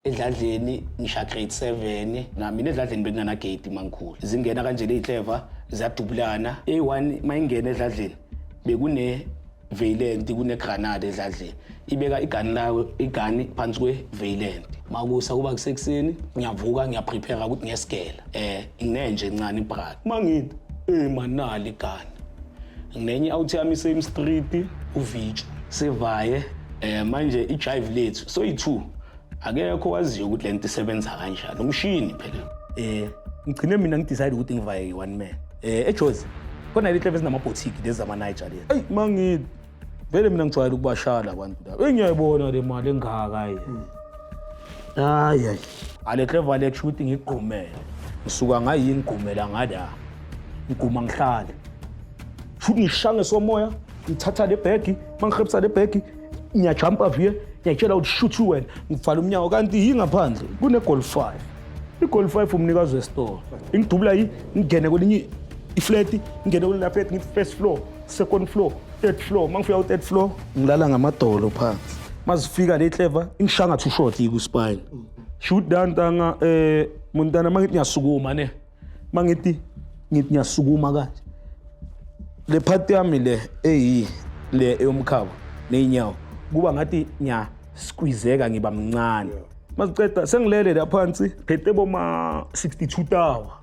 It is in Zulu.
Edladleni ngisha grade 7 mina edladleni bekungana gate mangikhulu zingena kanje ley'clever ziyadubulana A1 mayingena edladleni bekune Vaillant kune granada edladleni ibeka igani phansi kwe Vaillant makusa kuba kusekuseni ngiyavuka ngiyaprepare ukuthi ngiyesigela nginenje encane ibrad mangithi manali igani nginenye out yami same street uVicho sevaye manje ijive lethu so i2 akekho waziyo ukuthi lento isebenza kanjani umshini phela ngigcine mina ngidecide ukuthi ngivaye one man eJozi khona le clever ezinama boutique lezi ama Niger lezi hey mangithi vele mina ngijwayele ukubashala abantu la engiyayibona le mali engaka hayi ale clever le kusho ukuthi ngigqumele ngisuka ngayini ngigqumela ngala ngiguma ngihlale futhi ngishange somoya ngithatha le bag mangihrebisa le bag ngiyajumpa via ngiyatshela ukuthi shoot wena ngivala umnyango kanti yingaphandle kune golf 5 igolf 5 umnikazi westore ingidubula ngingene kwelinye iflat ngingene kule flat ngithi first floor second floor third floor mangifika ku third floor ngilala ngamadolo phansi mazifika le clever ingishanga too short ku spine shoot down tanga muntana mangithi ngiyasukuma ne mangithi ngiyasukuma kanje le part yami le le eyomkhaba neinyawo kuba ngathi nya squeezeka ngiba mncane masiceda sengilele lapha phansi phethe boma 62 tawa